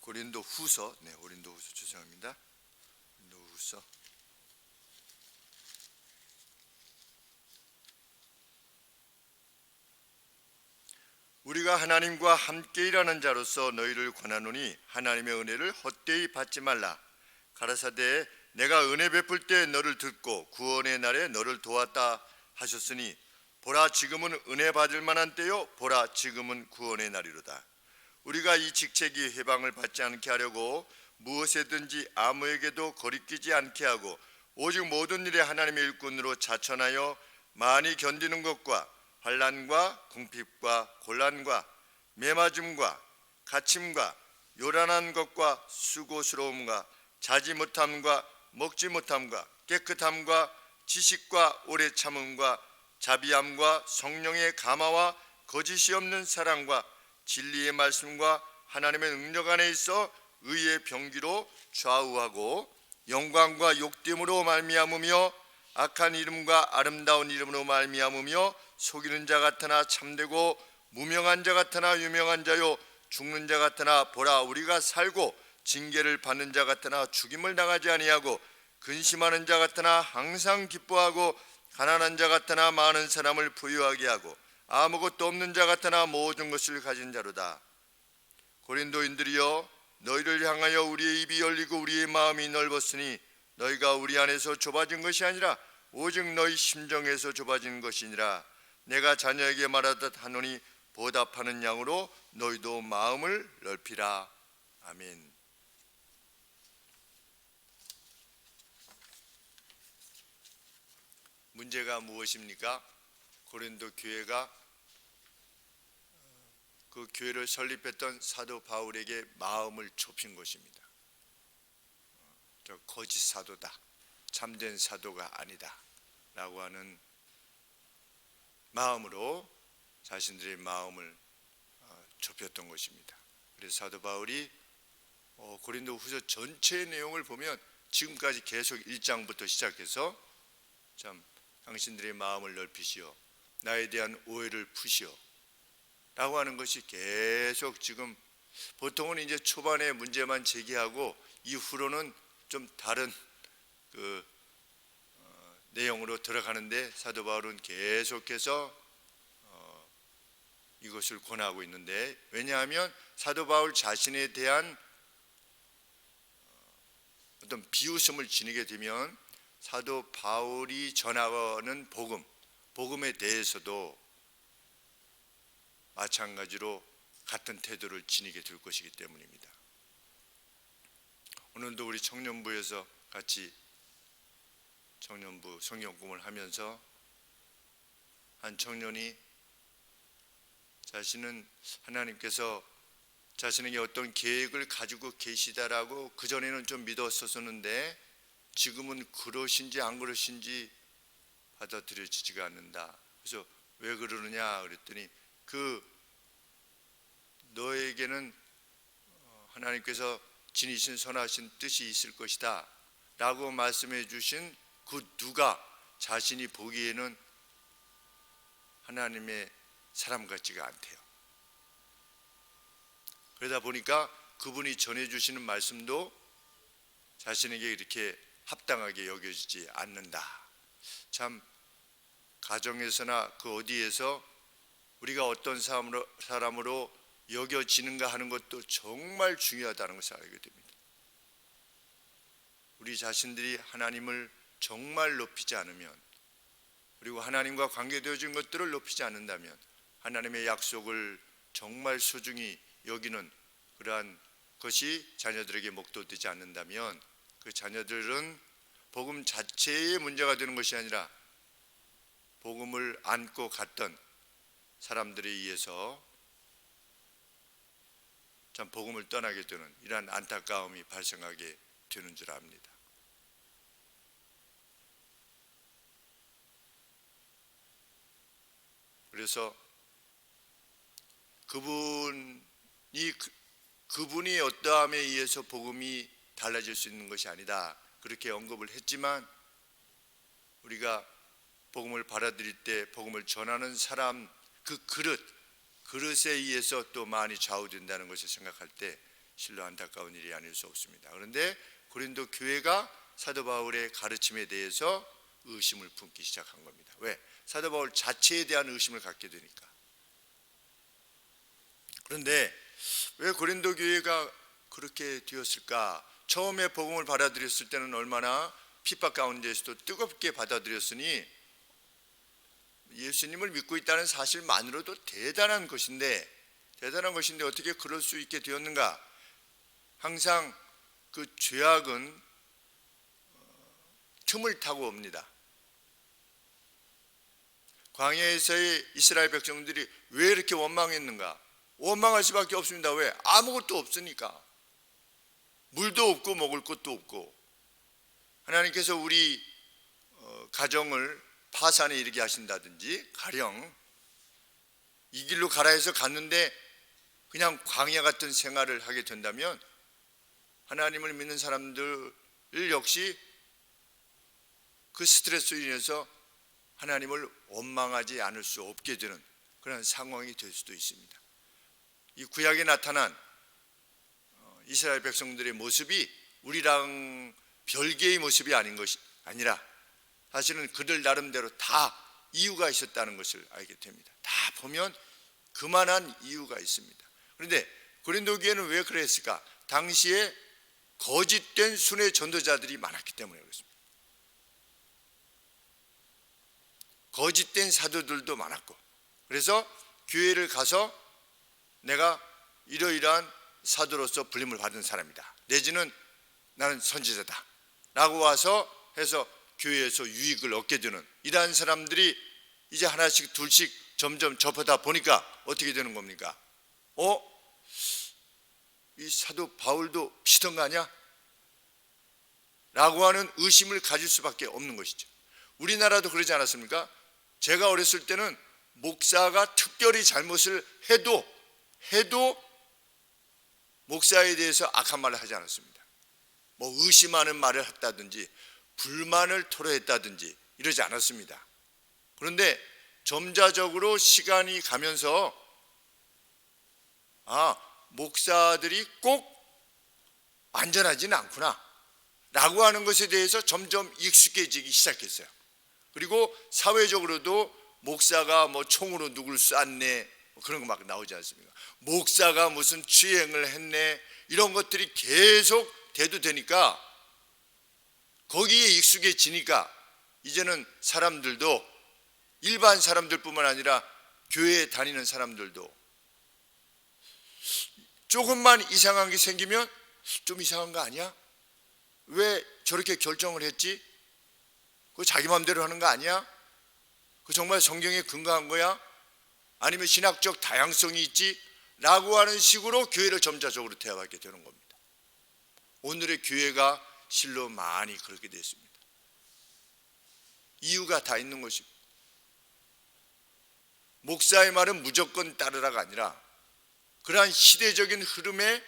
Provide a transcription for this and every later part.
고린도후서, 고린도후서 죄송합니다. 고린도후서 우리가 하나님과 함께 일하는 자로서 너희를 권하노니 하나님의 은혜를 헛되이 받지 말라. 가라사대 내가 은혜 베풀 때 너를 듣고 구원의 날에 너를 도왔다 하셨으니 보라 지금은 은혜 받을 만한 때요 보라 지금은 구원의 날이로다. 우리가 이 직책이 해방을 받지 않게 하려고 무엇에든지 아무에게도 거리끼지 않게 하고 오직 모든 일에 하나님의 일꾼으로 자천하여 많이 견디는 것과 환난과 궁핍과 곤란과 매맞음과 갇힘과 요란한 것과 수고스러움과 자지 못함과 먹지 못함과 깨끗함과 지식과 오래 참음과 자비함과 성령의 감화와 거짓이 없는 사랑과 진리의 말씀과 하나님의 능력 안에 있어 의의 병기로 좌우하고 영광과 욕됨으로 말미암으며 악한 이름과 아름다운 이름으로 말미암으며 속이는 자 같으나 참되고 무명한 자 같으나 유명한 자요 죽는 자 같으나 보라 우리가 살고 징계를 받는 자 같으나 죽임을 당하지 아니하고 근심하는 자 같으나 항상 기뻐하고 가난한 자 같으나 많은 사람을 부유하게 하고 아무것도 없는 자 같으나 모든 것을 가진 자로다. 고린도인들이여 너희를 향하여 우리의 입이 열리고 우리의 마음이 넓었으니 너희가 우리 안에서 좁아진 것이 아니라 오직 너희 심정에서 좁아진 것이니라. 내가 자녀에게 말하듯 하노니 보답하는 양으로 너희도 마음을 넓히라. 아멘. 문제가 무엇입니까? 고린도 교회가 그 교회를 설립했던 사도 바울에게 마음을 좁힌 것입니다. 저 거짓 사도다, 참된 사도가 아니다 라고 하는 마음으로 자신들의 마음을 좁혔던 것입니다. 그래서 사도 바울이 고린도후서 전체의 내용을 보면 지금까지 계속 1장부터 시작해서 참 당신들의 마음을 넓히시오, 나에 대한 오해를 푸시오 라고 하는 것이 계속 지금 보통은 이제 초반에 문제만 제기하고 이후로는 좀 다른 내용으로 들어가는데 사도 바울은 계속해서 이것을 권하고 있는데, 왜냐하면 사도 바울 자신에 대한 어떤 비웃음을 지니게 되면 사도 바울이 전하는 복음에 대해서도 마찬가지로 같은 태도를 지니게 될 것이기 때문입니다. 오늘도 우리 청년부에서 같이 청년부 성경공부를 하면서 한 청년이 자신은 하나님께서 자신에게 어떤 계획을 가지고 계시다라고 그전에는 좀 믿었었는데 지금은 그러신지 안 그러신지 받아들여지지가 않는다. 그래서 왜 그러느냐 그랬더니 너에게는 하나님께서 지니신 선하신 뜻이 있을 것이다 라고 말씀해 주신 그 누가 자신이 보기에는 하나님의 사람 같지가 않대요. 그러다 보니까 그분이 전해주시는 말씀도 자신에게 이렇게 합당하게 여겨지지 않는다. 참 가정에서나 그 어디에서 우리가 어떤 사람으로 여겨지는가 하는 것도 정말 중요하다는 것을 알게 됩니다. 우리 자신들이 하나님을 정말 높이지 않으면, 그리고 하나님과 관계되어진 것들을 높이지 않는다면, 하나님의 약속을 정말 소중히 여기는 그러한 것이 자녀들에게 목도되지 않는다면 그 자녀들은 복음 자체의 문제가 되는 것이 아니라 복음을 안고 갔던 사람들에 의해서 참 복음을 떠나게 되는 이러한 안타까움이 발생하게 되는 줄 압니다. 그래서 그분이 어떠함에 의해서 복음이 달라질 수 있는 것이 아니다 그렇게 언급을 했지만, 우리가 복음을 받아들일 때 복음을 전하는 사람 그 그릇에 의해서 또 많이 좌우된다는 것을 생각할 때 실로 안타까운 일이 아닐 수 없습니다. 그런데 고린도 교회가 사도 바울의 가르침에 대해서 의심을 품기 시작한 겁니다. 왜? 사도 바울 자체에 대한 의심을 갖게 되니까. 그런데 왜 고린도 교회가 그렇게 되었을까? 처음에 복음을 받아들였을 때는 얼마나 핍박 가운데에서도 뜨겁게 받아들였으니 예수님을 믿고 있다는 사실만으로도 대단한 것인데 어떻게 그럴 수 있게 되었는가? 항상 그 죄악은 틈을 타고 옵니다. 광야에서의 이스라엘 백성들이 왜 이렇게 원망했는가? 원망할 수밖에 없습니다. 왜? 아무것도 없으니까. 물도 없고 먹을 것도 없고. 하나님께서 우리 가정을 파산에 이르게 하신다든지, 가령 이 길로 가라 해서 갔는데 그냥 광야 같은 생활을 하게 된다면 하나님을 믿는 사람들 역시 그 스트레스로 인해서 하나님을 원망하지 않을 수 없게 되는 그런 상황이 될 수도 있습니다. 이 구약에 나타난 이스라엘 백성들의 모습이 우리랑 별개의 모습이 아닌 것이 아니라 사실은 그들 나름대로 다 이유가 있었다는 것을 알게 됩니다. 다 보면 그만한 이유가 있습니다. 그런데 고린도 교회는 왜 그랬을까? 당시에 거짓된 순회 전도자들이 많았기 때문에 그렇습니다. 거짓된 사도들도 많았고, 그래서 교회를 가서 내가 이러이러한 사도로서 불림을 받은 사람이다, 내지는 나는 선지자다 라고 와서 해서 교회에서 유익을 얻게 되는 이러한 사람들이 이제 하나씩 둘씩 점점 접하다 보니까 어떻게 되는 겁니까? 이 사도 바울도 비슷한 거 아니야? 라고 하는 의심을 가질 수밖에 없는 것이죠. 우리나라도 그러지 않았습니까? 제가 어렸을 때는 목사가 특별히 잘못을 해도 목사에 대해서 악한 말을 하지 않았습니다. 뭐 의심하는 말을 했다든지 불만을 토로했다든지 이러지 않았습니다. 그런데 점차적으로 시간이 가면서 목사들이 꼭 안전하지는 않구나 라고 하는 것에 대해서 점점 익숙해지기 시작했어요. 그리고 사회적으로도 목사가 뭐 총으로 누굴 쐈네 그런 거 막 나오지 않습니까? 목사가 무슨 추행을 했네 이런 것들이 계속 대두되니까 거기에 익숙해지니까 이제는 사람들도 일반 사람들뿐만 아니라 교회에 다니는 사람들도 조금만 이상한 게 생기면 좀 이상한 거 아니야? 왜 저렇게 결정을 했지? 그거 자기 마음대로 하는 거 아니야? 그 정말 성경에 근거한 거야? 아니면 신학적 다양성이 있지? 라고 하는 식으로 교회를 점차적으로 대하게 되는 겁니다. 오늘의 교회가 실로 많이 그렇게 됐습니다. 이유가 다 있는 것입니다. 목사의 말은 무조건 따르라가 아니라 그러한 시대적인 흐름에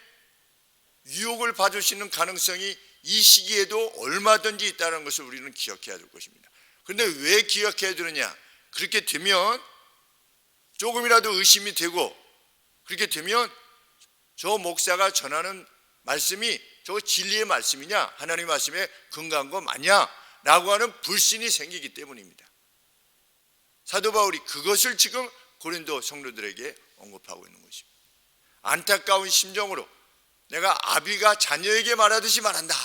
유혹을 받을 수 있는 가능성이 이 시기에도 얼마든지 있다는 것을 우리는 기억해야 될 것입니다. 그런데 왜 기억해야 되느냐? 그렇게 되면 조금이라도 의심이 되고 그렇게 되면 저 목사가 전하는 말씀이 저 진리의 말씀이냐 하나님의 말씀에 근거한 거 맞냐 라고 하는 불신이 생기기 때문입니다. 사도 바울이 그것을 지금 고린도 성도들에게 언급하고 있는 것입니다. 안타까운 심정으로 내가 아비가 자녀에게 말하듯이 말한다.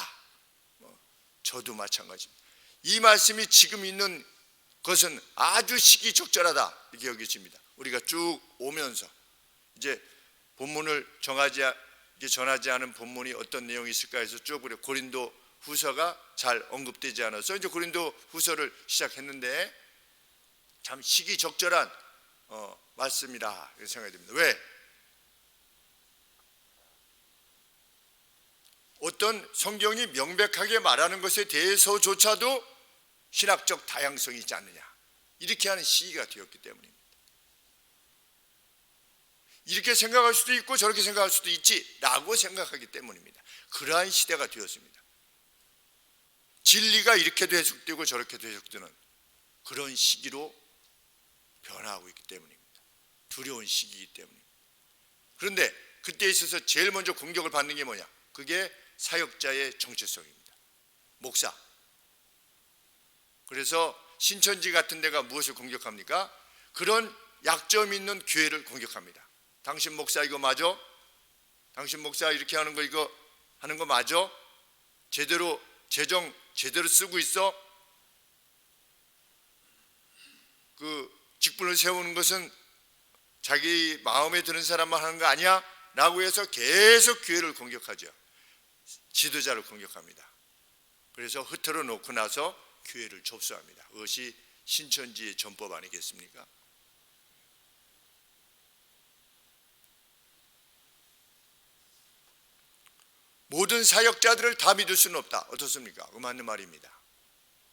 저도 마찬가지입니다. 이 말씀이 지금 있는 것은 아주 시기적절하다 이렇게 여겨집니다. 우리가 쭉 오면서 이제 본문을 전하지 않은 본문이 어떤 내용이 있을까 해서 쭉 우리 고린도 후서가 잘 언급되지 않아서 이제 고린도 후서를 시작했는데 참 시기적절한 말씀이라 생각이 듭니다. 왜? 어떤 성경이 명백하게 말하는 것에 대해서조차도 신학적 다양성이 있지 않느냐 이렇게 하는 시기가 되었기 때문입니다. 이렇게 생각할 수도 있고 저렇게 생각할 수도 있지 라고 생각하기 때문입니다. 그러한 시대가 되었습니다. 진리가 이렇게도 해석되고 저렇게도 해석되는 그런 시기로 변화하고 있기 때문입니다. 두려운 시기이기 때문입니다. 그런데 그때 있어서 제일 먼저 공격을 받는 게 뭐냐? 그게 사역자의 정체성입니다. 목사. 그래서 신천지 같은 데가 무엇을 공격합니까? 그런 약점 있는 교회를 공격합니다. 당신 목사 이거 맞아? 당신 목사 이렇게 하는 거 이거 하는 거 맞아? 제대로 재정 제대로 쓰고 있어? 그 직분을 세우는 것은 자기 마음에 드는 사람만 하는 거 아니야? 라고 해서 계속 교회를 공격하죠. 지도자를 공격합니다. 그래서 흐트러 놓고 나서 교회를 접수합니다. 그것이 신천지의 전법 아니겠습니까? 모든 사역자들을 다 믿을 수는 없다. 어떻습니까? 그 맞는 말입니다.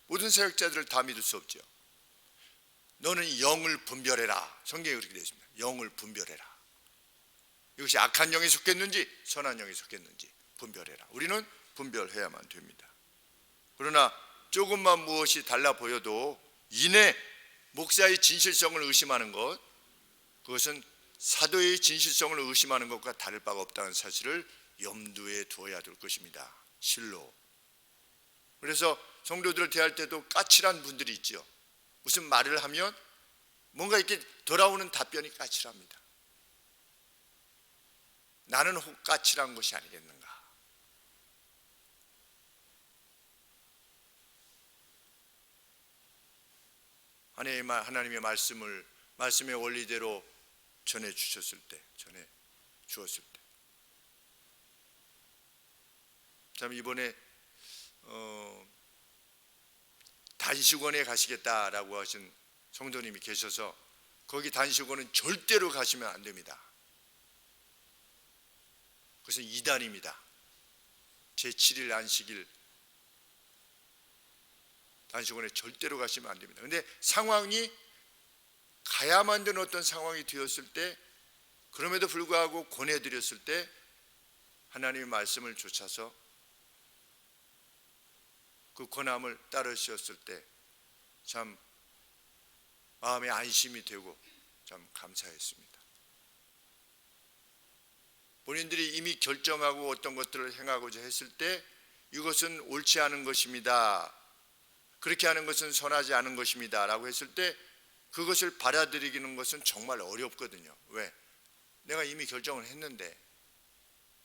모든 사역자들을 다 믿을 수 없죠. 너는 영을 분별해라. 성경에 그렇게 되어 있습니다. 영을 분별해라. 이것이 악한 영에 속했는지 선한 영에 속했는지 분별해라. 우리는 분별해야만 됩니다. 그러나 조금만 무엇이 달라 보여도 이내 목사의 진실성을 의심하는 것, 그것은 사도의 진실성을 의심하는 것과 다를 바가 없다는 사실을 염두에 두어야 될 것입니다. 실로. 그래서 성도들을 대할 때도 까칠한 분들이 있죠. 무슨 말을 하면 뭔가 이렇게 돌아오는 답변이 까칠합니다. 나는 혹 까칠한 것이 아니겠는가? 하나님의 말씀의 원리대로 전해 주었을 때, 참 이번에 단식원에 가시겠다라고 하신 성도님이 계셔서 거기 단식원은 절대로 가시면 안 됩니다. 그것은 이단입니다. 제7일 안식일 단식원에 절대로 가시면 안 됩니다. 그런데 상황이 가야만 되는 어떤 상황이 되었을 때, 그럼에도 불구하고 권해드렸을 때 하나님의 말씀을 좇아서 그 권함을 따르셨을 때 참 마음에 안심이 되고 참 감사했습니다. 본인들이 이미 결정하고 어떤 것들을 행하고자 했을 때 이것은 옳지 않은 것입니다, 그렇게 하는 것은 선하지 않은 것입니다 라고 했을 때 그것을 받아들이는 것은 정말 어렵거든요. 왜? 내가 이미 결정을 했는데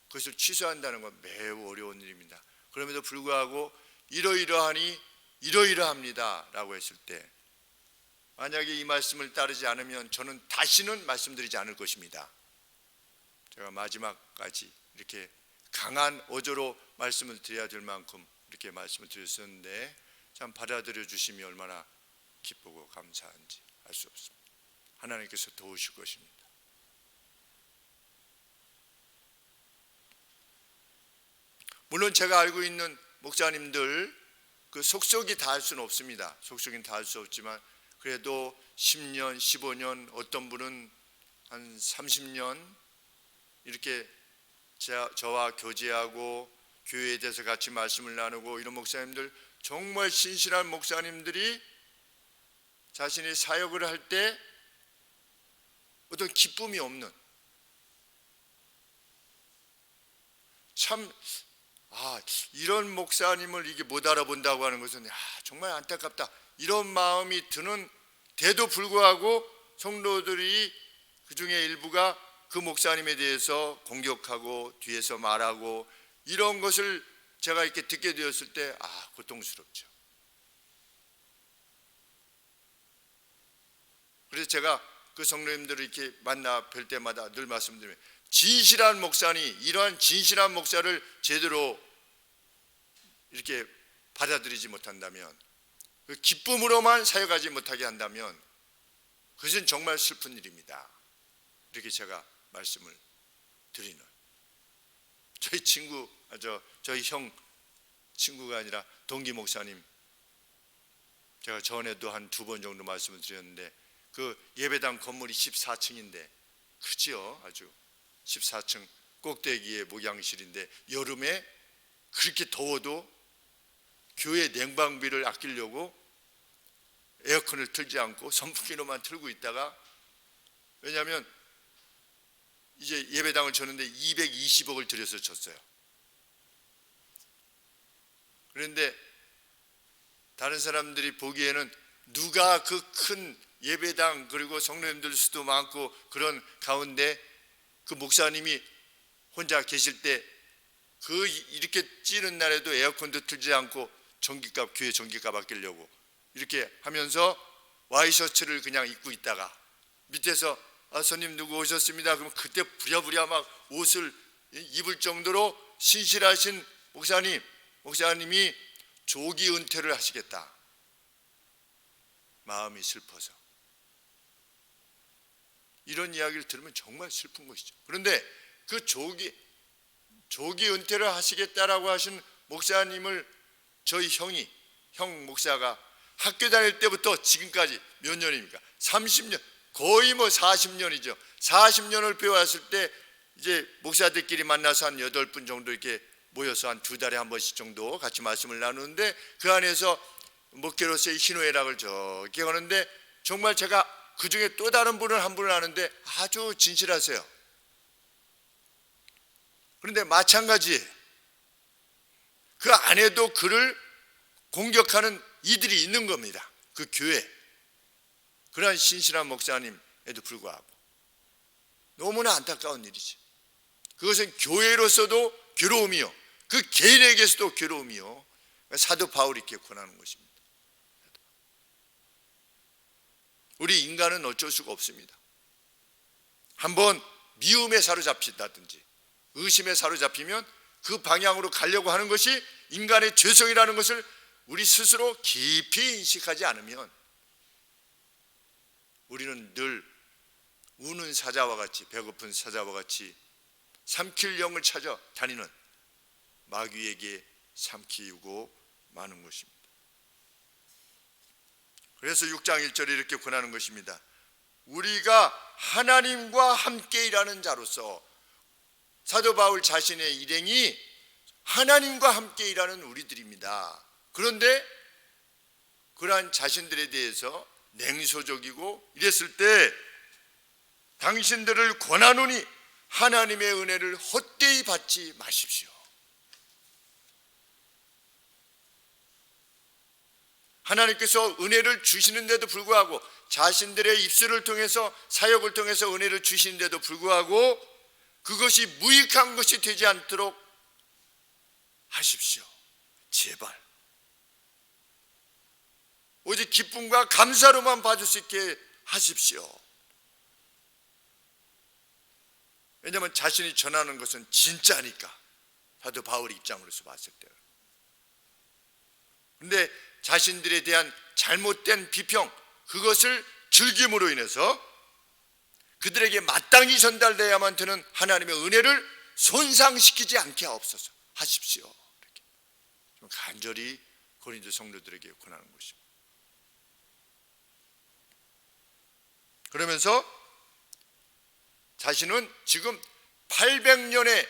그것을 취소한다는 건 매우 어려운 일입니다. 그럼에도 불구하고 이러이러하니 이러이러합니다 라고 했을 때 만약에 이 말씀을 따르지 않으면 저는 다시는 말씀드리지 않을 것입니다. 제가 마지막까지 이렇게 강한 어조로 말씀을 드려야 될 만큼 이렇게 말씀을 드렸었는데 참 받아들여 주심이 얼마나 기쁘고 감사한지 알 수 없습니다. 하나님께서 도우실 것입니다. 물론 제가 알고 있는 목사님들 그 속속이 다 할 수는 없습니다. 속속은 다 할 수 없지만 그래도 10년, 15년, 어떤 분은 한 30년 이렇게 저와 교제하고 교회에 대해서 같이 말씀을 나누고 이런 목사님들, 정말 신실한 목사님들이 자신이 사역을 할 때 어떤 기쁨이 없는, 참 이런 목사님을 이게 못 알아본다고 하는 것은 정말 안타깝다, 이런 마음이 드는 데도 불구하고 성도들이 그 중에 일부가 그 목사님에 대해서 공격하고 뒤에서 말하고 이런 것을 제가 이렇게 듣게 되었을 때 고통스럽죠. 그래서 제가 그 성도님들을 이렇게 만나 뵐 때마다 늘 말씀드리면, 진실한 목사니 이러한 진실한 목사를 제대로 이렇게 받아들이지 못한다면, 그 기쁨으로만 사역하지 못하게 한다면 그것은 정말 슬픈 일입니다. 이렇게 제가 말씀을 드리는, 저희 친구, 저희 형 친구가 아니라 동기 목사님, 제가 전에도 한 2번 정도 말씀을 드렸는데 그 예배당 건물이 14층인데 크지요. 아주 14층 꼭대기의 목양실인데 여름에 그렇게 더워도 교회 냉방비를 아끼려고 에어컨을 틀지 않고 선풍기로만 틀고 있다가, 왜냐하면 이제 예배당을 쳤는데 220억을 들여서 쳤어요. 그런데 다른 사람들이 보기에는 누가 그 큰 예배당 그리고 성도님들 수도 많고 그런 가운데 그 목사님이 혼자 계실 때 그 이렇게 찌는 날에도 에어컨도 틀지 않고 전기값, 교회 전기값 아끼려고 이렇게 하면서 와이셔츠를 그냥 입고 있다가 밑에서 손님 누구 오셨습니다. 그럼 그때 부랴부랴 막 옷을 입을 정도로 신실하신 목사님이 조기 은퇴를 하시겠다. 마음이 슬퍼서. 이런 이야기를 들으면 정말 슬픈 것이죠. 그런데 그 조기 은퇴를 하시겠다라고 하신 목사님을 저희 형 목사가 학교 다닐 때부터 지금까지 몇 년입니까? 30년, 거의 40년이죠. 40년을 배워왔을 때 이제 목사들끼리 만나서 한 8분 정도 이렇게 모여서 한 2달에 한 번씩 정도 같이 말씀을 나누는데 그 안에서 목회로서의 희노애락을 저렇게 하는데 정말 제가 그 중에 또 다른 한 분을 아는데 아주 진실하세요. 그런데 마찬가지 그 안에도 그를 공격하는 이들이 있는 겁니다. 그 교회. 그러한 신실한 목사님에도 불구하고 너무나 안타까운 일이지. 그것은 교회로서도 괴로움이요, 그 개인에게서도 괴로움이요. 사도 바울이 이렇게 권하는 것입니다. 우리 인간은 어쩔 수가 없습니다. 한번 미움에 사로잡힌다든지 의심에 사로잡히면 그 방향으로 가려고 하는 것이 인간의 죄성이라는 것을 우리 스스로 깊이 인식하지 않으면 우리는 늘 우는 사자와 같이, 배고픈 사자와 같이 삼킬 영을 찾아 다니는 마귀에게 삼키고 마는 것입니다. 그래서 6장 1절에 이렇게 권하는 것입니다. 우리가 하나님과 함께 일하는 자로서, 사도 바울 자신의 일행이 하나님과 함께 일하는 우리들입니다. 그런데 그러한 자신들에 대해서 냉소적이고 이랬을 때 당신들을 권하노니 하나님의 은혜를 헛되이 받지 마십시오. 하나님께서 은혜를 주시는데도 불구하고, 자신들의 입술을 통해서, 사역을 통해서 은혜를 주시는데도 불구하고 그것이 무익한 것이 되지 않도록 하십시오. 제발. 오직 기쁨과 감사로만 봐줄 수 있게 하십시오. 왜냐하면 자신이 전하는 것은 진짜니까, 사도 바울의 입장으로서 봤을 때. 그런데 자신들에 대한 잘못된 비평, 그것을 즐김으로 인해서 그들에게 마땅히 전달돼야만 되는 하나님의 은혜를 손상시키지 않게 하옵소서 하십시오. 이렇게 좀 간절히 고린도 성도들에게 권하는 것입니다. 그러면서 자신은 지금 800년에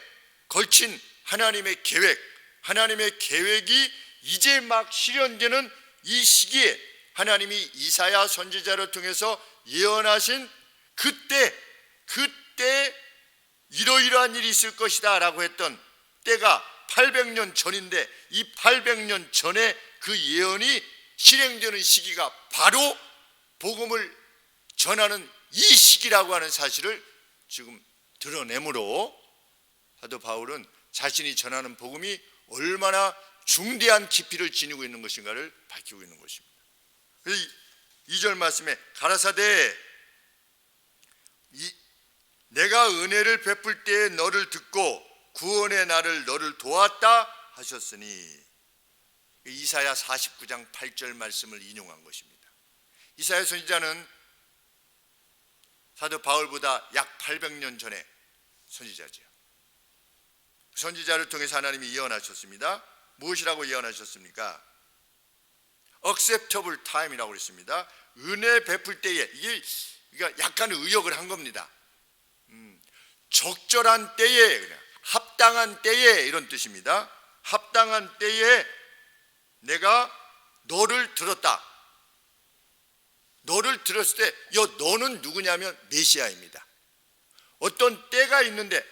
걸친 하나님의 계획이 이제 막 실현되는 이 시기에 하나님이 이사야 선지자를 통해서 예언하신 그때 이러이러한 일이 있을 것이다 라고 했던 때가 800년 전인데, 이 800년 전에 그 예언이 실행되는 시기가 바로 복음을 전하는 이 시기라고 하는 사실을 지금 드러내므로 사도 바울은 자신이 전하는 복음이 얼마나 중대한 깊이를 지니고 있는 것인가를 밝히고 있는 것입니다. 그래서 2절 말씀에 가라사대 내가 은혜를 베풀 때에 너를 듣고 구원의 날을 너를 도왔다 하셨으니, 이사야 49장 8절 말씀을 인용한 것입니다. 이사야 선지자는 사도 바울보다 약 800년 전에 선지자죠. 선지자를 통해서 하나님이 예언하셨습니다. 무엇이라고 예언하셨습니까? acceptable time이라고 그랬습니다. 은혜 베풀 때에, 이게 약간 의역을 한 겁니다. 적절한 때에, 그냥 합당한 때에, 이런 뜻입니다. 합당한 때에 내가 너를 들었다. 너를 들었을 때, 너는 누구냐면 메시아입니다. 어떤 때가 있는데,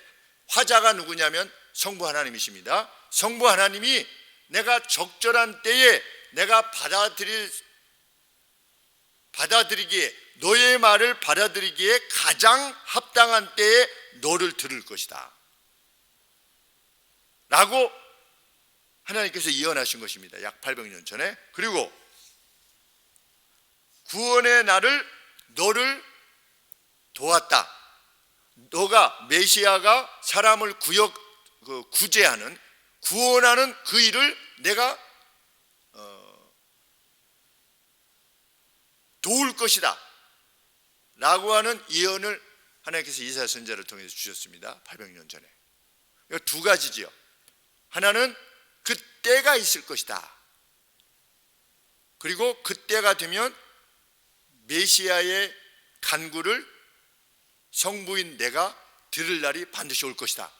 화자가 누구냐면 성부 하나님이십니다. 성부 하나님이 내가 적절한 때에 내가 받아들이기에, 너의 말을 받아들이기에 가장 합당한 때에 너를 들을 것이다 라고 하나님께서 예언하신 것입니다. 약 800년 전에. 그리고 구원의 날을 너를 도왔다. 너가 메시아가 사람을 구제하는, 구원하는 그 일을 내가 도울 것이다 라고 하는 예언을 하나님께서 이사야 선지자를 통해서 주셨습니다. 800년 전에. 이거 두 가지지요. 하나는 그 때가 있을 것이다. 그리고 그 때가 되면 메시아의 간구를 성부인 내가 들을 날이 반드시 올 것이다.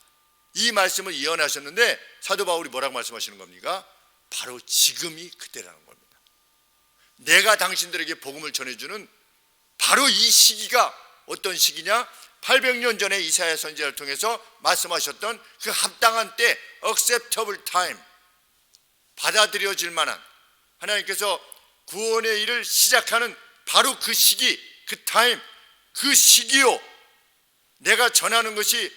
이 말씀을 예언하셨는데 사도 바울이 뭐라고 말씀하시는 겁니까? 바로 지금이 그때라는 겁니다. 내가 당신들에게 복음을 전해주는 바로 이 시기가 어떤 시기냐? 800년 전에 이사야 선지자를 통해서 말씀하셨던 그 합당한 때, acceptable time, 받아들여질 만한, 하나님께서 구원의 일을 시작하는 바로 그 시기, 그 타임, 그 시기요. 내가 전하는 것이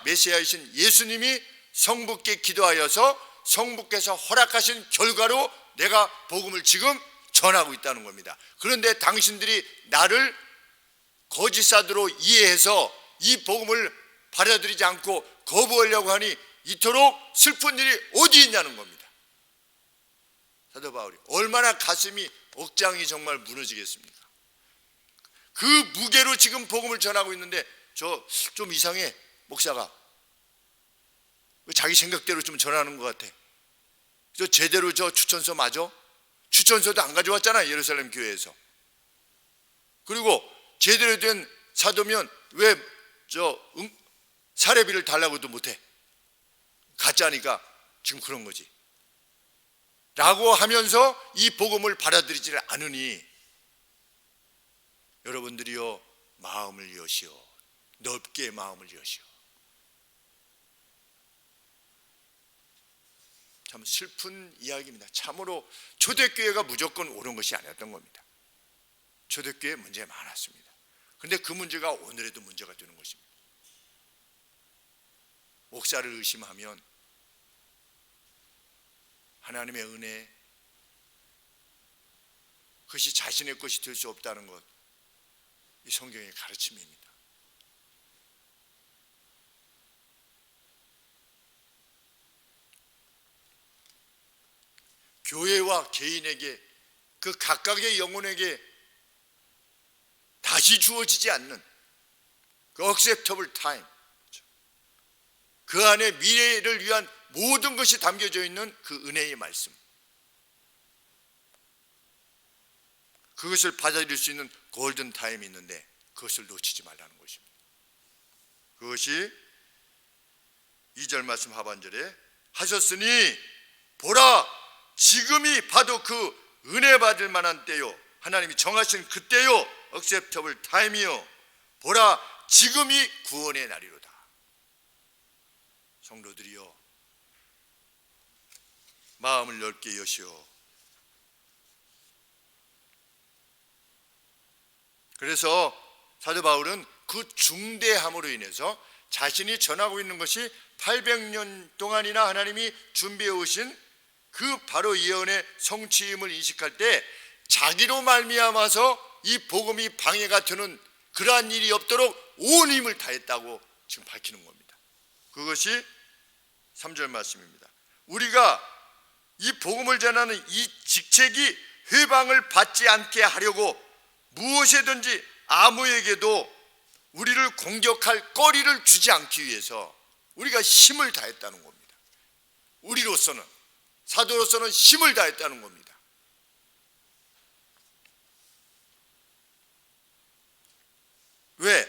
메시아이신 예수님이 성부께 기도하여서 성부께서 허락하신 결과로 내가 복음을 지금 전하고 있다는 겁니다. 그런데 당신들이 나를 거짓사도로 이해해서 이 복음을 받아들이지 않고 거부하려고 하니 이토록 슬픈 일이 어디 있냐는 겁니다. 사도 바울이 얼마나 가슴이, 억장이 정말 무너지겠습니까? 그 무게로 지금 복음을 전하고 있는데, 저 좀 이상해, 목사가 자기 생각대로 좀 전하는 것 같아. 저 제대로 저 추천서 맞아? 추천서도 안 가져왔잖아, 예루살렘 교회에서. 그리고 제대로 된 사도면 왜 사례비를 달라고도 못해? 가짜니까 지금 그런 거지 라고 하면서 이 복음을 받아들이지를 않으니, 여러분들이요, 마음을 여시오. 넓게 마음을 여시오. 참 슬픈 이야기입니다. 참으로 초대교회가 무조건 옳은 것이 아니었던 겁니다. 초대교회에 문제 많았습니다. 그런데 그 문제가 오늘에도 문제가 되는 것입니다. 목사를 의심하면 하나님의 은혜, 그것이 자신의 것이 될 수 없다는 것, 이 성경의 가르침입니다. 교회와 개인에게, 그 각각의 영혼에게 다시 주어지지 않는 그 acceptable time, 그 안에 미래를 위한 모든 것이 담겨져 있는 그 은혜의 말씀, 그것을 받아들일 수 있는 골든 타임이 있는데 그것을 놓치지 말라는 것입니다. 그것이 2절 말씀 하반절에 하셨으니 보라, 지금이 바로 그 은혜 받을 만한 때요, 하나님이 정하신 그때요, acceptable time이요, 보라, 지금이 구원의 날이로다. 성도들이요, 마음을 넓게 여시오. 그래서 사도 바울은 그 중대함으로 인해서 자신이 전하고 있는 것이 800년 동안이나 하나님이 준비해 오신 그 바로 예언의 성취임을 인식할 때 자기로 말미암아서 이 복음이 방해가 되는 그러한 일이 없도록 온 힘을 다했다고 지금 밝히는 겁니다. 그것이 3절 말씀입니다. 우리가 이 복음을 전하는 이 직책이 회방을 받지 않게 하려고 무엇이든지 아무에게도 우리를 공격할 거리를 주지 않기 위해서 우리가 힘을 다했다는 겁니다. 우리로서는, 사도로서는 힘을 다했다는 겁니다. 왜?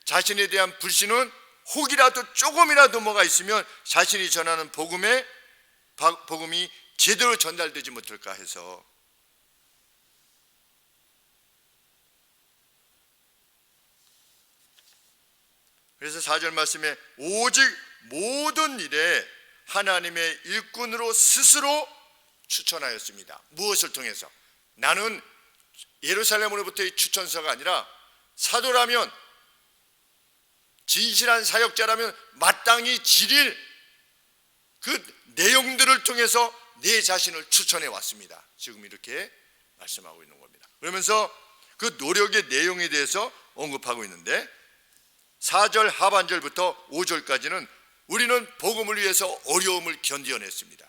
자신에 대한 불신은 혹이라도 조금이라도 뭐가 있으면 자신이 전하는 복음이 제대로 전달되지 못할까 해서. 그래서 4절 말씀에 오직 모든 일에 하나님의 일꾼으로 스스로 추천하였습니다. 무엇을 통해서? 나는 예루살렘으로부터의 추천서가 아니라 사도라면, 진실한 사역자라면 마땅히 지릴 그 내용들을 통해서 내 자신을 추천해 왔습니다. 지금 이렇게 말씀하고 있는 겁니다. 그러면서 그 노력의 내용에 대해서 언급하고 있는데 4절 하반절부터 5절까지는 우리는 복음을 위해서 어려움을 견뎌냈습니다.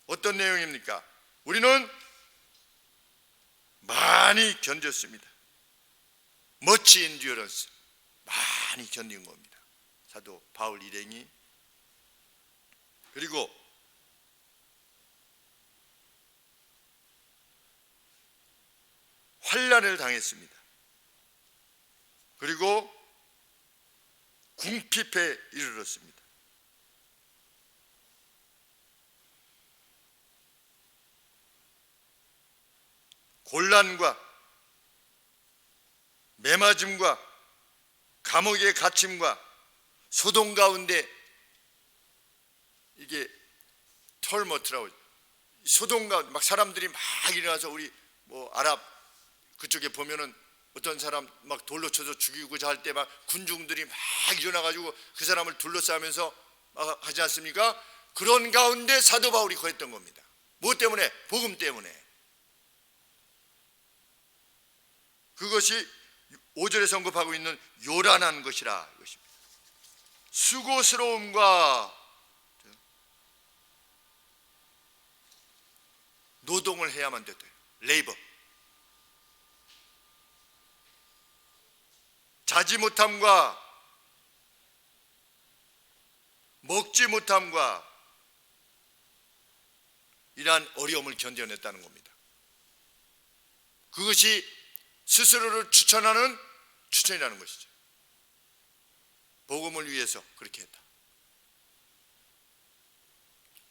어떤 내용입니까? 우리는 많이 견뎠습니다. much endurance, 많이 견딘 겁니다. 사도 바울 일행이. 그리고 환난을 당했습니다. 그리고 궁핍에 이르렀습니다. 곤란과 매맞음과 감옥에 갇힘과 소동 가운데, 이게 털머트라고, 소동 가운데 막 사람들이 막 일어나서, 우리 뭐 아랍 그쪽에 보면은 어떤 사람 막 돌로 쳐서 죽이고자 할 때 막 군중들이 막 일어나가지고 그 사람을 둘러싸면서 막 하지 않습니까? 그런 가운데 사도 바울이 거했던 겁니다. 무엇 때문에? 복음 때문에. 그것이 5절에 언급하고 있는 요란한 것이라 이것입니다. 수고스러움과 노동을 해야만 됐대요. 레이버. 자지 못함과 먹지 못함과 이러한 어려움을 견뎌냈다는 겁니다. 그것이 스스로를 추천하는 추천이라는 것이죠. 복음을 위해서 그렇게 했다.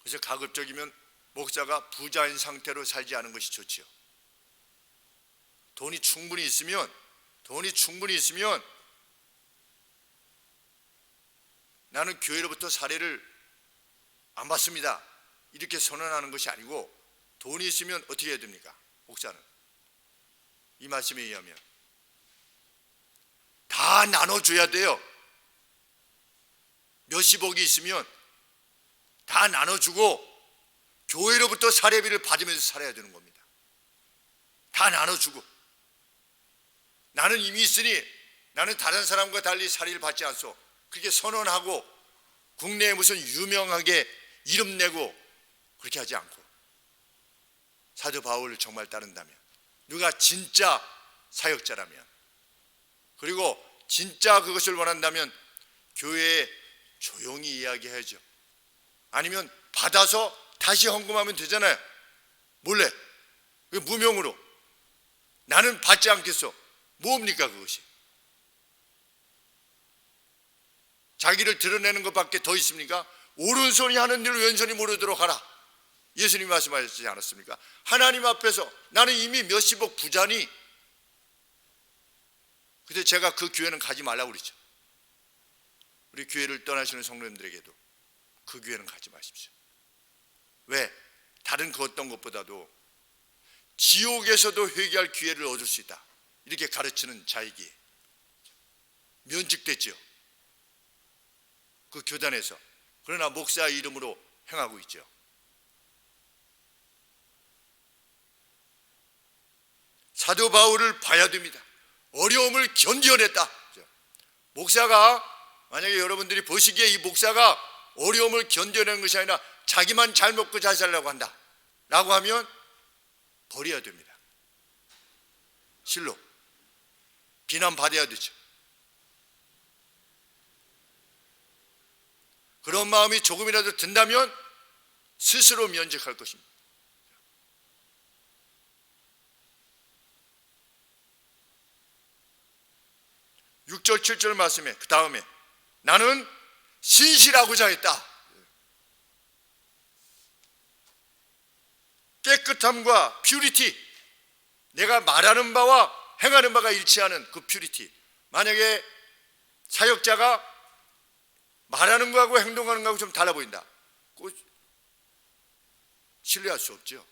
그래서 가급적이면 목사가 부자인 상태로 살지 않은 것이 좋지요. 돈이 충분히 있으면 나는 교회로부터 사례를 안 받습니다, 이렇게 선언하는 것이 아니고, 돈이 있으면 어떻게 해야 됩니까? 목사는 이 말씀에 의하면 다 나눠줘야 돼요. 몇십억이 있으면 다 나눠주고 교회로부터 사례비를 받으면서 살아야 되는 겁니다. 다 나눠주고. 나는 이미 있으니 나는 다른 사람과 달리 사례를 받지 않소, 그렇게 선언하고 국내에 무슨 유명하게 이름 내고 그렇게 하지 않고, 사도 바울을 정말 따른다면, 누가 진짜 사역자라면, 그리고 진짜 그것을 원한다면 교회에 조용히 이야기해야죠. 아니면 받아서 다시 헌금하면 되잖아요. 몰래, 무명으로. 나는 받지 않겠어. 뭡니까 그것이? 자기를 드러내는 것밖에 더 있습니까? 오른손이 하는 일을 왼손이 모르도록 하라, 예수님이 말씀하셨지 않았습니까? 하나님 앞에서 나는 이미 몇십억 부자니. 근데 제가 그 교회는 가지 말라고 그랬죠. 우리 교회를 떠나시는 성도님들에게도 그 교회는 가지 마십시오. 왜? 다른 그 어떤 것보다도 지옥에서도 회개할 기회를 얻을 수 있다, 이렇게 가르치는 자에게 면직됐죠, 그 교단에서. 그러나 목사 이름으로 행하고 있죠. 사도 바울을 봐야 됩니다. 어려움을 견뎌냈다. 목사가, 만약에 여러분들이 보시기에 이 목사가 어려움을 견뎌내는 것이 아니라 자기만 잘 먹고 잘 살려고 한다 라고 하면 버려야 됩니다. 실로 비난받아야 되죠. 그런 마음이 조금이라도 든다면 스스로 면직할 것입니다. 6절 7절 말씀에 그 다음에 나는 신실하고자 했다. 깨끗함과 퓨리티, 내가 말하는 바와 행하는 바가 일치하는 그 퓨리티. 만약에 사역자가 말하는 거하고 행동하는 거하고 좀 달라 보인다, 그거 신뢰할 수 없죠.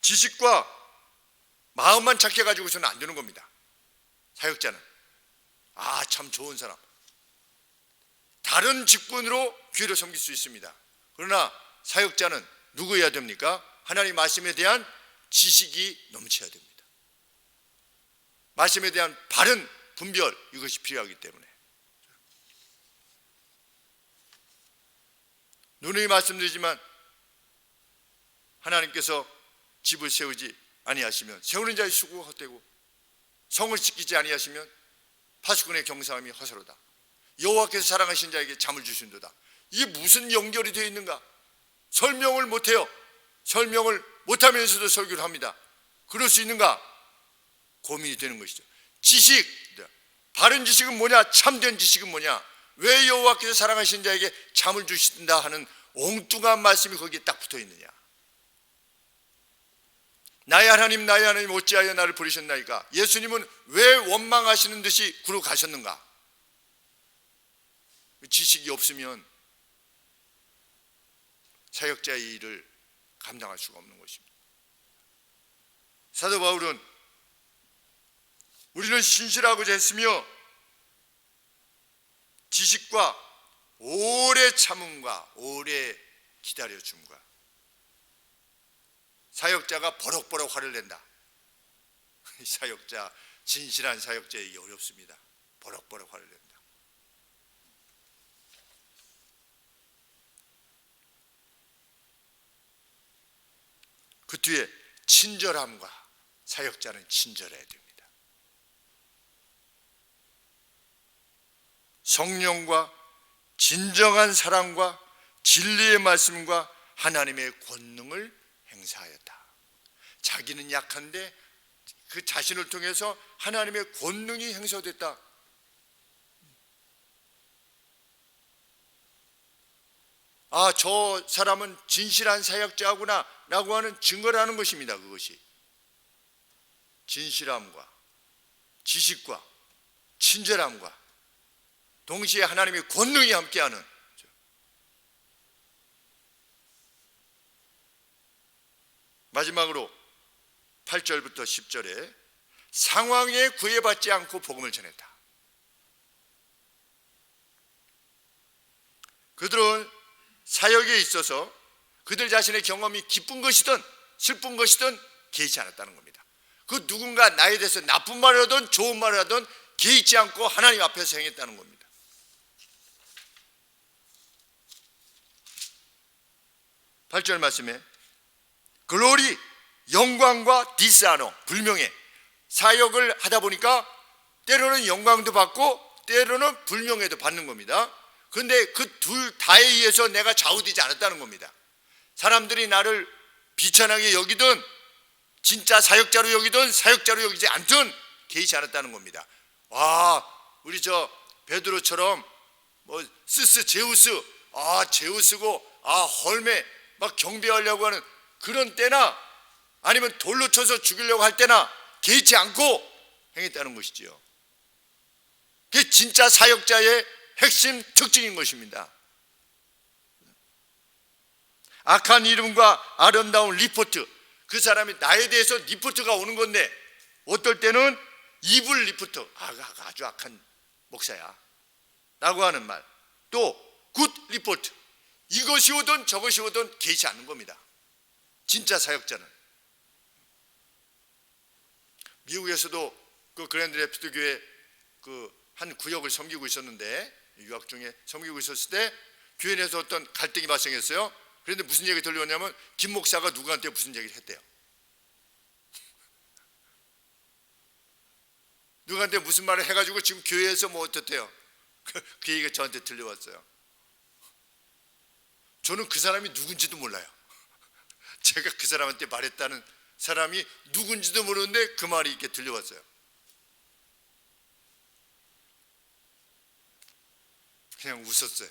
지식과 마음만 착해 가지고서는 안 되는 겁니다. 사역자는 참 좋은 사람, 다른 직분으로 교회를 섬길 수 있습니다. 그러나 사역자는 누구여야 됩니까? 하나님 말씀에 대한 지식이 넘쳐야 됩니다. 말씀에 대한 바른 분별, 이것이 필요하기 때문에 누누이 말씀드리지만 하나님께서 집을 세우지 아니하시면 세우는 자의 수고가 헛되고 성을 지키지 아니하시면 파수꾼의 경사함이 허사로다. 여호와께서 사랑하신 자에게 잠을 주신도다. 이게 무슨 연결이 되어 있는가? 설명을 못해요. 설명을 못하면서도 설교를 합니다. 그럴 수 있는가? 고민이 되는 것이죠. 지식, 바른 지식은 뭐냐? 참된 지식은 뭐냐? 왜 여호와께서 사랑하신 자에게 잠을 주신다 하는 엉뚱한 말씀이 거기에 딱 붙어 있느냐? 나의 하나님 나의 하나님 어찌하여 나를 버리셨나이까? 예수님은 왜 원망하시는 듯이 구로 가셨는가? 지식이 없으면 사역자의 일을 감당할 수가 없는 것입니다. 사도 바울은 우리는 신실하고자 했으며 지식과 오래 참음과 오래 기다려줌과 사역자가 버럭버럭 화를 낸다. 사역자, 진실한 사역자에게 어렵습니다. 버럭버럭 화를 낸다. 그 뒤에 친절함과, 사역자는 친절해야 됩니다. 성령과 진정한 사랑과 진리의 말씀과 하나님의 권능을 행사하였다. 자기는 약한데 그 자신을 통해서 하나님의 권능이 행사됐다. 저 사람은 진실한 사역자구나 라고 하는 증거를 하는 것입니다. 그것이 진실함과 지식과 친절함과 동시에 하나님의 권능이 함께하는, 마지막으로 8절부터 10절에 상황에 구애받지 않고 복음을 전했다. 그들은 사역에 있어서 그들 자신의 경험이 기쁜 것이든 슬픈 것이든 개의치 않았다는 겁니다. 그 누군가 나에 대해서 나쁜 말을 하든 좋은 말을 하든 개의치 않고 하나님 앞에서 행했다는 겁니다. 8절 말씀에 글로리, 영광과 디스아노, 불명예, 사역을 하다 보니까 때로는 영광도 받고 때로는 불명예도 받는 겁니다. 그런데 그 둘 다에 의해서 내가 좌우되지 않았다는 겁니다. 사람들이 나를 비천하게 여기든 진짜 사역자로 여기든 사역자로 여기지 않든 개의치 않았다는 겁니다. 우리 저 베드로처럼 뭐 스스 제우스, 제우스고 헐메 막 경배하려고 하는 그런 때나 아니면 돌로 쳐서 죽이려고 할 때나 개의치 않고 행했다는 것이지요. 그게 진짜 사역자의 핵심 특징인 것입니다. 악한 이름과 아름다운 리포트, 그 사람이 나에 대해서 리포트가 오는 건데 어떨 때는 이불 리포트, 아주 악한 목사야 라고 하는 말, 또 굿 리포트, 이것이 오든 저것이 오든 개의치 않는 겁니다. 진짜 사역자는. 미국에서도 그 그랜드 래피드 교회 그 한 구역을 섬기고 있었는데, 유학 중에 섬기고 있었을 때 교회 내에서 어떤 갈등이 발생했어요. 그런데 무슨 얘기 들려왔냐면 김 목사가 누구한테 무슨 얘기를 했대요. 누구한테 무슨 말을 해가지고 지금 교회에서 뭐 어떻대요. 그 얘기가 저한테 들려왔어요. 저는 그 사람이 누군지도 몰라요. 제가 그 사람한테 말했다는 사람이 누군지도 모르는데 그 말이 이렇게 들려왔어요. 그냥 웃었어요.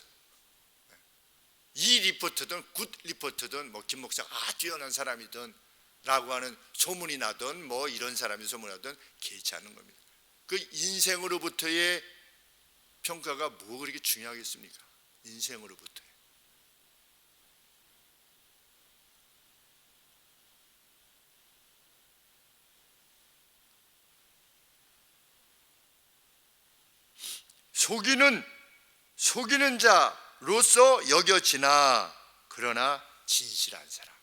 이 리포터든 굿 리포터든 뭐 김 목사가 뛰어난 사람이든 라고 하는 소문이 나든 뭐 이런 사람이 소문나든 개의치 않는 겁니다. 그 인생으로부터의 평가가 뭐 그렇게 중요하겠습니까? 인생으로부터. 속이는 자로서 여겨지나 그러나 진실한 사람.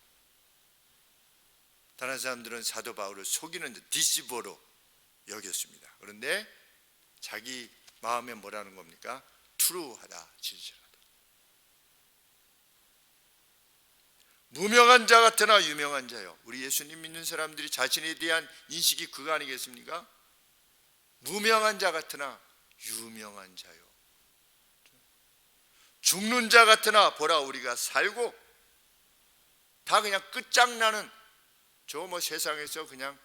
다른 사람들은 사도 바울을 속이는 자, 디시버로 여겼습니다. 그런데 자기 마음에 뭐라는 겁니까? 트루하다, 진실하다. 무명한 자 같으나 유명한 자요. 우리 예수님 믿는 사람들이 자신에 대한 인식이 그거 아니겠습니까? 무명한 자 같으나 유명한 자요. 죽는 자 같으나 보라 우리가 살고, 다 그냥 끝장나는 저 뭐 세상에서 그냥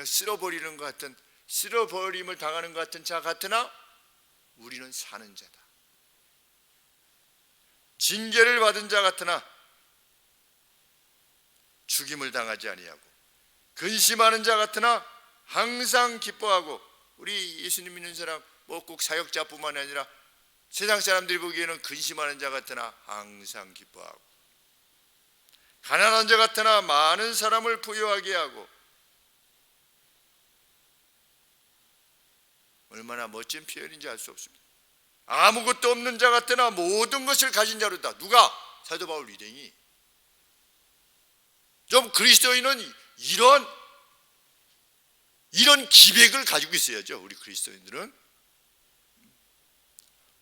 쓸어버리는 것 같은, 쓸어버림을 당하는 것 같은 자 같으나 우리는 사는 자다. 징계를 받은 자 같으나 죽임을 당하지 아니하고, 근심하는 자 같으나 항상 기뻐하고. 우리 예수님 믿는 사람 뭐 꼭 사역자뿐만 아니라 세상 사람들이 보기에는 근심하는 자 같으나 항상 기뻐하고, 가난한 자 같으나 많은 사람을 부유하게 하고. 얼마나 멋진 표현인지 알 수 없습니다. 아무것도 없는 자 같으나 모든 것을 가진 자로다. 누가? 사도 바울 일행이. 좀 그리스도인은 이런 기백을 가지고 있어야죠. 우리 그리스도인들은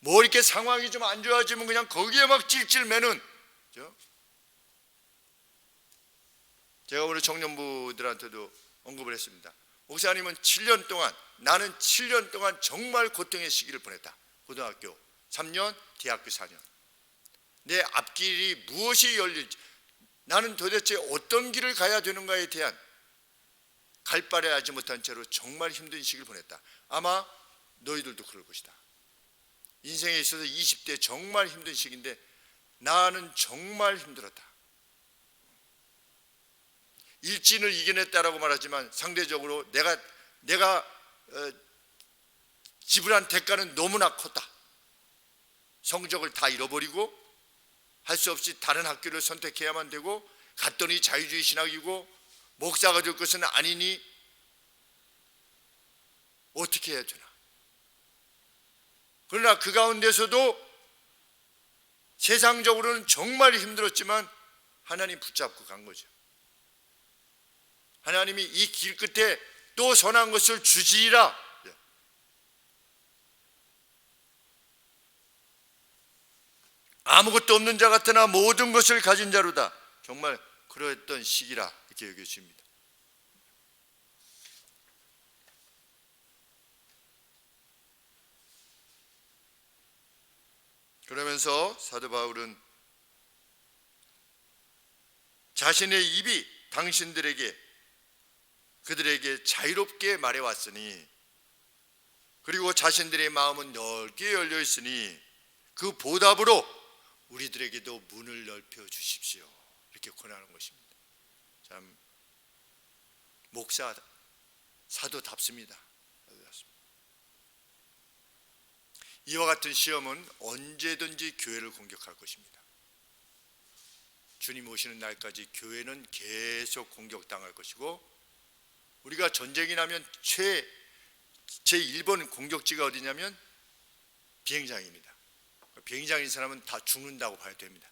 뭐 이렇게 상황이 좀 안 좋아지면 그냥 거기에 막 찔찔매는. 제가 오늘 청년부들한테도 언급을 했습니다. 목사님은 7년 동안, 나는 7년 동안 정말 고통의 시기를 보냈다. 고등학교 3년, 대학교 4년. 내 앞길이 무엇이 열릴지, 나는 도대체 어떤 길을 가야 되는가에 대한 갈바를 하지 못한 채로 정말 힘든 시기를 보냈다. 아마 너희들도 그럴 것이다. 인생에 있어서 20대 정말 힘든 시기인데 나는 정말 힘들었다. 일진을 이겨냈다라고 말하지만 상대적으로 내가 지불한 대가는 너무나 컸다. 성적을 다 잃어버리고 할 수 없이 다른 학교를 선택해야만 되고, 갔더니 자유주의 신학이고 목사가 될 것은 아니니 어떻게 해야 되나. 그러나 그 가운데서도 세상적으로는 정말 힘들었지만 하나님 붙잡고 간 거죠. 하나님이 이 길 끝에 또 선한 것을 주시리라. 아무것도 없는 자 같으나 모든 것을 가진 자로다. 정말 그러했던 시기라 이렇게 여겨집니다. 그러면서 사도 바울은 자신의 입이 그들에게 자유롭게 말해왔으니, 그리고 자신들의 마음은 넓게 열려 있으니 그 보답으로 우리들에게도 문을 넓혀 주십시오. 이렇게 권하는 것입니다. 참 목사 사도답습니다. 이와 같은 시험은 언제든지 교회를 공격할 것입니다. 주님 오시는 날까지 교회는 계속 공격당할 것이고, 우리가 전쟁이 나면 제1번 공격지가 어디냐면 비행장입니다. 비행장인 사람은 다 죽는다고 봐야 됩니다.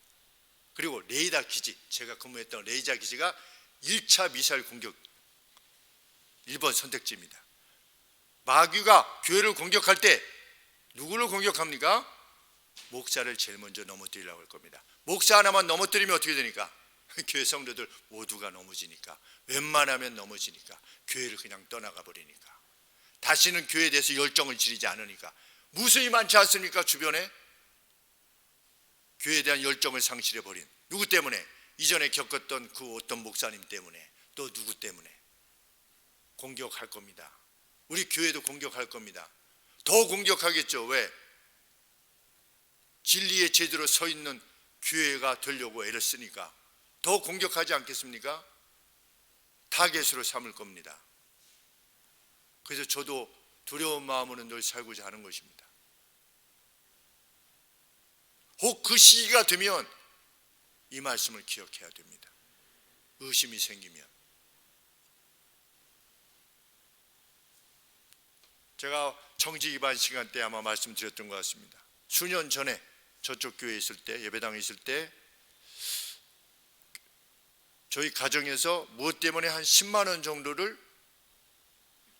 그리고 레이더 기지, 제가 근무했던 레이더 기지가 1차 미사일 공격 1번 선택지입니다. 마귀가 교회를 공격할 때 누구를 공격합니까? 목사를 제일 먼저 넘어뜨리려고 할 겁니다. 목사 하나만 넘어뜨리면 어떻게 되니까? 교회 성도들 모두가 넘어지니까, 웬만하면 넘어지니까, 교회를 그냥 떠나가 버리니까, 다시는 교회에 대해서 열정을 지니지 않으니까. 무수히 많지 않습니까? 주변에 교회에 대한 열정을 상실해버린, 누구 때문에? 이전에 겪었던 그 어떤 목사님 때문에, 또 누구 때문에 공격할 겁니다. 우리 교회도 공격할 겁니다. 더 공격하겠죠. 왜? 진리에 제대로 서 있는 교회가 되려고 애를 쓰니까 더 공격하지 않겠습니까? 타겟으로 삼을 겁니다. 그래서 저도 두려운 마음으로 늘 살고자 하는 것입니다. 혹 그 시기가 되면 이 말씀을 기억해야 됩니다. 의심이 생기면. 제가 정직 위반 시간 때 아마 말씀드렸던 것 같습니다. 수년 전에 저쪽 교회에 있을 때, 예배당에 있을 때 저희 가정에서 무엇 때문에 한 10만 원 정도를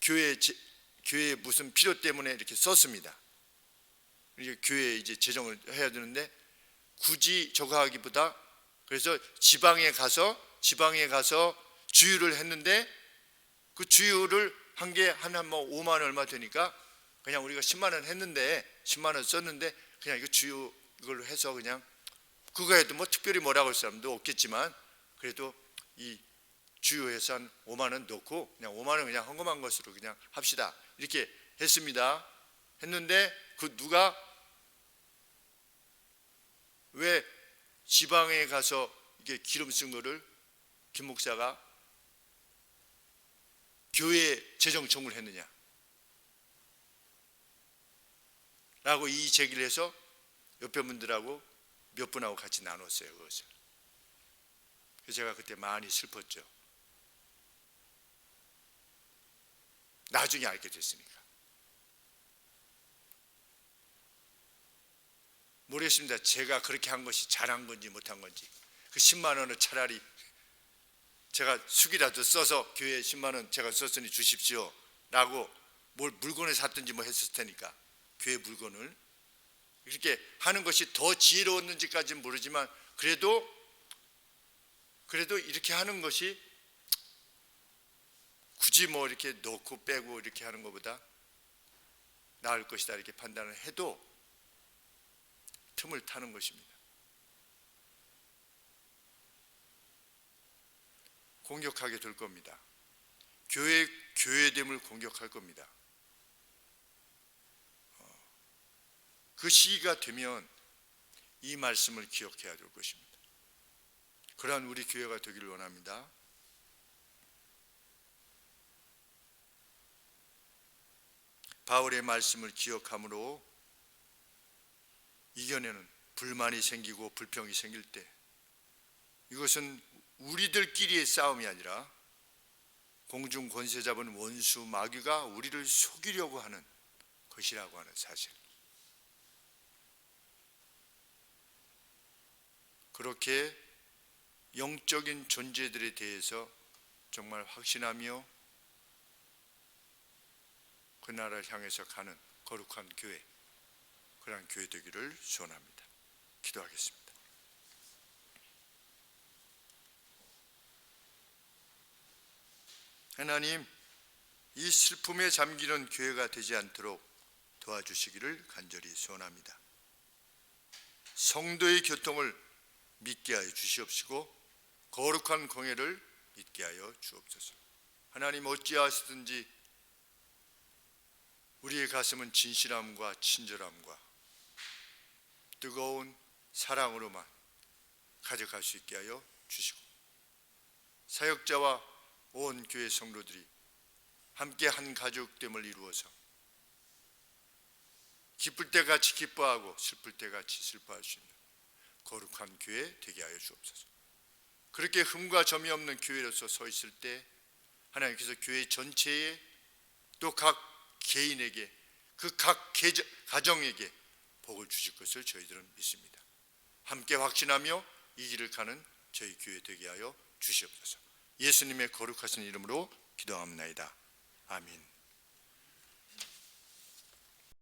교회 무슨 필요 때문에 이렇게 썼습니다. 이게 교회에 이제 재정을 해야 되는데 굳이 저거 하기보다 그래서 지방에 가서 주유를 했는데 그 주유를 한 게 한 뭐 5만 원 얼마 되니까 그냥 우리가 10만 원 했는데 10만 원 썼는데 그냥 이거 주유 이걸로 해서 그냥 그거 해도 뭐 특별히 뭐라고 할 사람도 없겠지만 그래도 이 주유해서 한 5만 원 넣고 그냥 5만 원 그냥 헌금한 것으로 그냥 합시다 이렇게 했습니다. 했는데 그 누가 왜 지방에 가서 이게 기름 쓴 거를 김 목사가 교회에 재정 청구를 했느냐 라고 이 제기를 해서 옆에 분들하고 몇 분하고 같이 나눴어요. 그것을. 그래서 제가 그때 많이 슬펐죠. 나중에 알게 됐으니까. 모르겠습니다. 제가 그렇게 한 것이 잘한 건지 못한 건지. 그 10만 원을 차라리 제가 숙이라도 써서 교회에 10만 원 제가 썼으니 주십시오 라고 뭘 물건을 샀든지 뭐 했을 테니까 교회 물건을 이렇게 하는 것이 더 지혜로웠는지까지는 모르지만 그래도 이렇게 하는 것이 굳이 뭐 이렇게 넣고 빼고 이렇게 하는 것보다 나을 것이다 이렇게 판단을 해도 틈을 타는 것입니다. 공격하게 될 겁니다. 교회됨을 공격할 겁니다. 그 시기가 되면 이 말씀을 기억해야 될 것입니다. 그러한 우리 교회가 되기를 원합니다. 바울의 말씀을 기억함으로 이겨내는 불만이 생기고 불평이 생길 때 이것은 우리들끼리의 싸움이 아니라 공중 권세 잡은 원수 마귀가 우리를 속이려고 하는 것이라고 하는 사실. 그렇게 영적인 존재들에 대해서 정말 확신하며 그 나라를 향해서 가는 거룩한 교회, 그런 교회 되기를 소원합니다. 기도하겠습니다. 하나님, 이 슬픔에 잠기는 교회가 되지 않도록 도와주시기를 간절히 소원합니다. 성도의 교통을 믿게 하여 주시옵시고 거룩한 공예를 믿게 하여 주옵소서. 하나님, 어찌하시든지 우리의 가슴은 진실함과 친절함과 뜨거운 사랑으로만 가져갈 수 있게 하여 주시고 사역자와 온 교회 성도들이 함께 한 가족됨을 이루어서 기쁠 때 같이 기뻐하고 슬플 때 같이 슬퍼할 수 있는 거룩한 교회 되게 하여 주옵소서. 그렇게 흠과 점이 없는 교회로서 서 있을 때 하나님께서 교회 전체에 또 각 개인에게 그 각 가정에게 복을 주실 것을 저희들은 믿습니다. 함께 확신하며 이 길을 가는 저희 교회 되게 하여 주시옵소서. 예수님의 거룩하신 이름으로 기도합니다. 아멘.